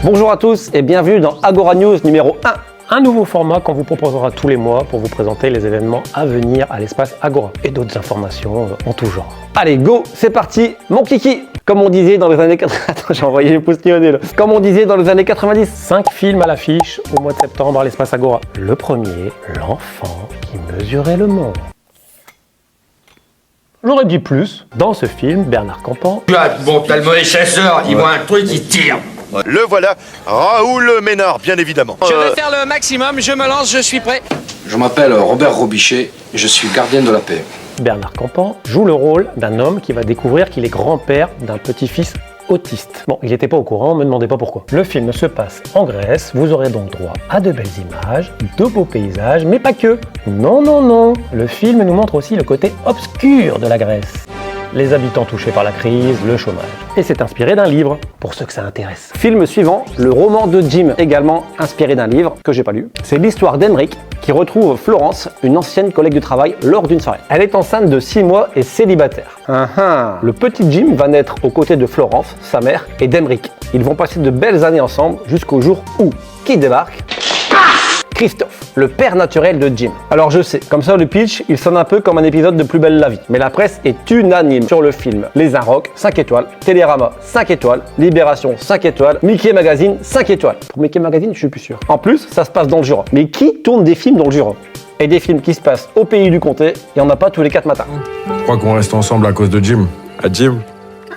Bonjour à tous et bienvenue dans Agora News numéro 1. Un nouveau format qu'on vous proposera tous les mois pour vous présenter les événements à venir à l'espace Agora et d'autres informations en tout genre. Allez, go, c'est parti, mon kiki. Comme on disait dans les années 80, attends, j'ai envoyé les pouces là. Comme on disait dans les années 90. 5 films à l'affiche au mois de septembre à l'espace Agora. Le premier, l'enfant qui mesurait le monde. J'aurais dit plus. Dans ce film, Bernard Campan. Bon, t'as le mauvais chasseur, il voit un truc, il tire. Le voilà, Raoul Ménard, bien évidemment. Je vais faire le maximum, je me lance, je suis prêt. Je m'appelle Robert Robichet, je suis gardien de la paix. Bernard Campan joue le rôle d'un homme qui va découvrir qu'il est grand-père d'un petit-fils autiste. Bon, il n'était pas au courant, me demandez pas pourquoi. Le film se passe en Grèce, vous aurez donc droit à de belles images, de beaux paysages, mais pas que. Non, non, non, le film nous montre aussi le côté obscur de la Grèce. Les habitants touchés par la crise, le chômage. Et c'est inspiré d'un livre, pour ceux que ça intéresse. Film suivant, le roman de Jim, également inspiré d'un livre que j'ai pas lu. C'est l'histoire d'Henrik qui retrouve Florence, une ancienne collègue de travail, lors d'une soirée. Elle est enceinte de 6 mois et célibataire. Le petit Jim va naître aux côtés de Florence, sa mère, et d'Henrik. Ils vont passer de belles années ensemble jusqu'au jour où, qui débarque ? Christophe, le père naturel de Jim. Alors je sais, comme ça le pitch, il sonne un peu comme un épisode de Plus belle la vie. Mais la presse est unanime sur le film. Les Inrocks, 5 étoiles. Télérama, 5 étoiles. Libération, 5 étoiles. Mickey Magazine, 5 étoiles. Pour Mickey Magazine, je suis plus sûr. En plus, ça se passe dans le Jura. Mais qui tourne des films dans le Jura ? Et des films qui se passent au pays du comté, il n'y en a pas tous les 4 matins. Je crois qu'on reste ensemble à cause de Jim. À Jim.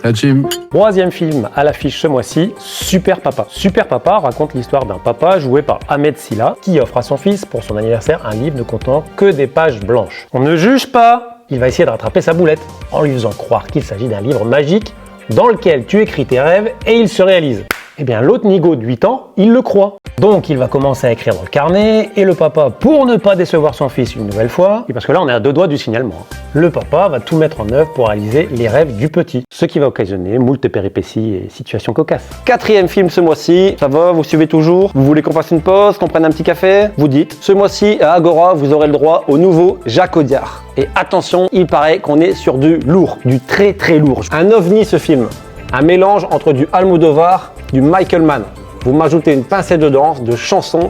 À Jim. Troisième film à l'affiche ce mois-ci, Super Papa. Super Papa raconte l'histoire d'un papa joué par Ahmed Silla qui offre à son fils pour son anniversaire un livre ne contenant que des pages blanches. On ne juge pas, il va essayer de rattraper sa boulette en lui faisant croire qu'il s'agit d'un livre magique dans lequel tu écris tes rêves et ils se réalisent. Eh bien l'autre nigo de 8 ans, il le croit. Donc il va commencer à écrire dans le carnet et le papa, pour ne pas décevoir son fils une nouvelle fois, et parce que là on est à 2 doigts du signalement, le papa va tout mettre en œuvre pour réaliser les rêves du petit, ce qui va occasionner moult péripéties et situations cocasses. 4e film ce mois-ci, ça va, vous suivez toujours ? Vous voulez qu'on fasse une pause, qu'on prenne un petit café ? Vous dites, ce mois-ci à Agora, vous aurez le droit au nouveau Jacques Audiard. Et attention, il paraît qu'on est sur du lourd, du très très lourd. Un ovni ce film, un mélange entre du Almodovar, du Michael Mann. Vous m'ajoutez une pincée de danse, de chansons,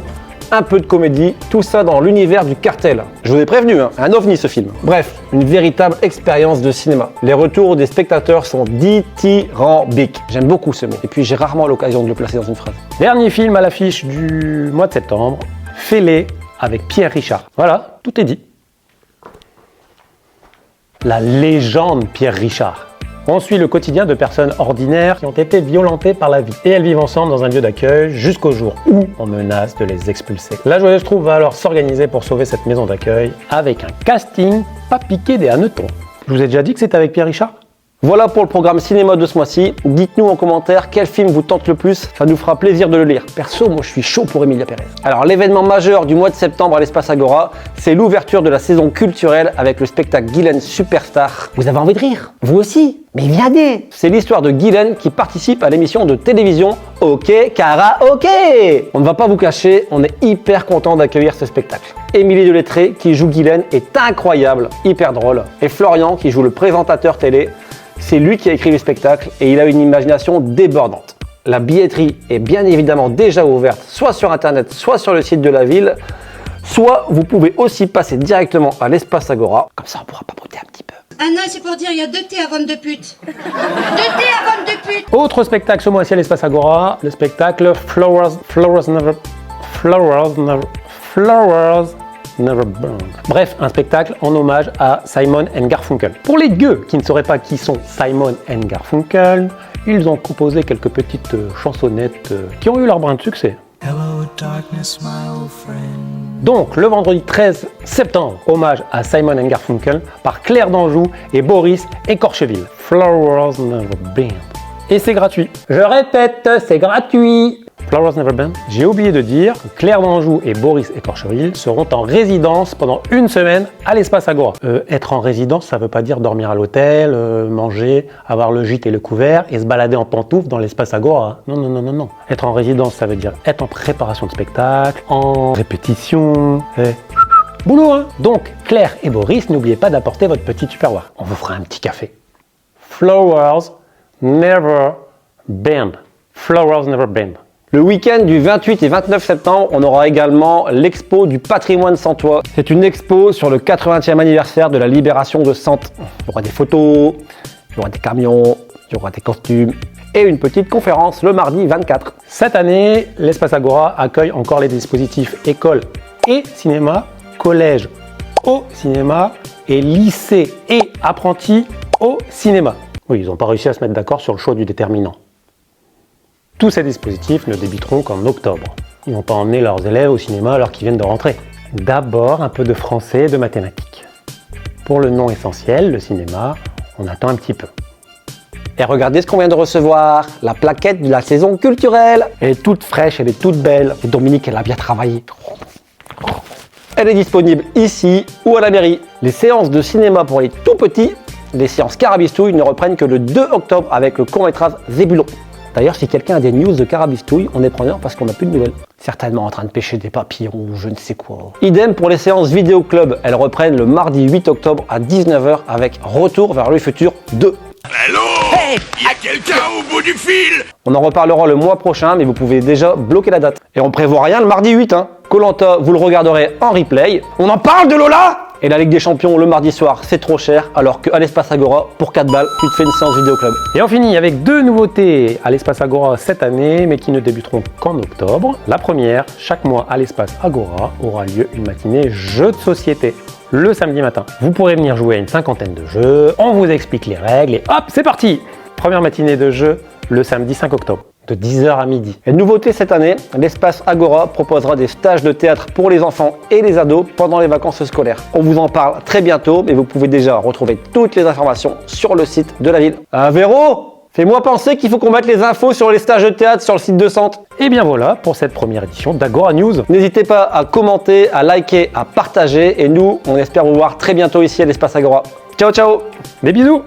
un peu de comédie, tout ça dans l'univers du cartel. Je vous ai prévenu, hein, un ovni ce film. Bref, une véritable expérience de cinéma. Les retours des spectateurs sont dithyrambiques. J'aime beaucoup ce mot. Et puis j'ai rarement l'occasion de le placer dans une phrase. Dernier film à l'affiche du mois de septembre, Fêlé avec Pierre Richard. Voilà, tout est dit. La légende Pierre Richard. On suit le quotidien de personnes ordinaires qui ont été violentées par la vie. Et elles vivent ensemble dans un lieu d'accueil jusqu'au jour où on menace de les expulser. La joyeuse troupe va alors s'organiser pour sauver cette maison d'accueil avec un casting pas piqué des hannetons. Je vous ai déjà dit que c'était avec Pierre Richard ? Voilà pour le programme cinéma de ce mois-ci. Dites-nous en commentaire quel film vous tente le plus, ça nous fera plaisir de le lire. Perso, moi je suis chaud pour Emilia Pérez. Alors l'événement majeur du mois de septembre à l'espace Agora, c'est l'ouverture de la saison culturelle avec le spectacle Guylaine Superstar. Vous avez envie de rire ? Vous aussi ? Mais viens. C'est l'histoire de Guylaine qui participe à l'émission de télévision OK Karaoké. On ne va pas vous cacher, on est hyper content d'accueillir ce spectacle. Émilie Delettré qui joue Guylaine est incroyable, hyper drôle. Et Florian qui joue le présentateur télé, c'est lui qui a écrit le spectacle et il a une imagination débordante. La billetterie est bien évidemment déjà ouverte, soit sur internet, soit sur le site de la ville, soit vous pouvez aussi passer directement à l'espace Agora, comme ça on pourra papoter un petit peu. Un an, c'est pour dire il y a 2 thés à vendre de pute. 2 thés à vendre de pute. Autre spectacle ce mois-ci à l'espace Agora, le spectacle Flowers Never Burn. Bref, un spectacle en hommage à Simon & Garfunkel. Pour les gueux qui ne sauraient pas qui sont Simon & Garfunkel, ils ont composé quelques petites chansonnettes qui ont eu leur brin de succès. Hello, darkness, my old friend. Donc, le vendredi 13 septembre, hommage à Simon & Garfunkel par Claire d'Anjou et Boris Écorcheville. Flowers Never Bend. Et c'est gratuit. Je répète, c'est gratuit. Flowers Never Bend. J'ai oublié de dire que Claire d'Anjou et Boris Écorcheville seront en résidence pendant une semaine à l'espace Agora. Être en résidence, ça veut pas dire dormir à l'hôtel, manger, avoir le gîte et le couvert et se balader en pantoufles dans l'espace Agora. Non, non, non, non, non. Être en résidence, ça veut dire être en préparation de spectacle, en répétition. Boulot, hein. Donc, Claire et Boris, n'oubliez pas d'apporter votre petit tupperware. On vous fera un petit café. Flowers Never Bend. Flowers Never Bend. Le week-end du 28 et 29 septembre, on aura également l'expo du patrimoine santois. C'est une expo sur le 80e anniversaire de la libération de Sante. Il y aura des photos, il y aura des camions, il y aura des costumes et une petite conférence le mardi 24. Cette année, l'Espace Agora accueille encore les dispositifs école et cinéma, collège au cinéma et lycée et apprentis au cinéma. Oui, ils n'ont pas réussi à se mettre d'accord sur le choix du déterminant. Tous ces dispositifs ne débuteront qu'en octobre. Ils n'ont pas emmené leurs élèves au cinéma alors qu'ils viennent de rentrer. D'abord, un peu de français et de mathématiques. Pour le non essentiel, le cinéma, on attend un petit peu. Et regardez ce qu'on vient de recevoir, la plaquette de la saison culturelle. Elle est toute fraîche, elle est toute belle. Et Dominique, elle a bien travaillé. Elle est disponible ici ou à la mairie. Les séances de cinéma pour les tout petits, les séances Carabistouille ne reprennent que le 2 octobre avec le court-métrage Zébulon. D'ailleurs, si quelqu'un a des news de Carabistouille, on est preneur parce qu'on n'a plus de nouvelles. Certainement en train de pêcher des papillons ou je ne sais quoi. Idem pour les séances vidéo club. Elles reprennent le mardi 8 octobre à 19h avec Retour vers le futur 2. Allô? Y a quelqu'un au bout du fil? On en reparlera le mois prochain, mais vous pouvez déjà bloquer la date. Et on prévoit rien le mardi 8, hein. Koh-Lanta, vous le regarderez en replay. On en parle de Lola? Et la Ligue des Champions le mardi soir, c'est trop cher, alors qu'à l'Espace Agora, pour 4 balles, tu te fais une séance vidéo club. Et on finit avec 2 nouveautés à l'Espace Agora cette année, mais qui ne débuteront qu'en octobre. La première, chaque mois à l'Espace Agora aura lieu une matinée jeux de société. Le samedi matin, vous pourrez venir jouer à une 50aine de jeux, on vous explique les règles et hop, c'est parti! Première matinée de jeu le samedi 5 octobre, de 10h à midi. Et nouveauté cette année, l'Espace Agora proposera des stages de théâtre pour les enfants et les ados pendant les vacances scolaires. On vous en parle très bientôt, mais vous pouvez déjà retrouver toutes les informations sur le site de la ville. Véro, fais-moi penser qu'il faut qu'on mette les infos sur les stages de théâtre sur le site de Sante. Et bien voilà pour cette première édition d'Agora News. N'hésitez pas à commenter, à liker, à partager, et nous, on espère vous voir très bientôt ici à l'Espace Agora. Ciao, ciao! Des bisous!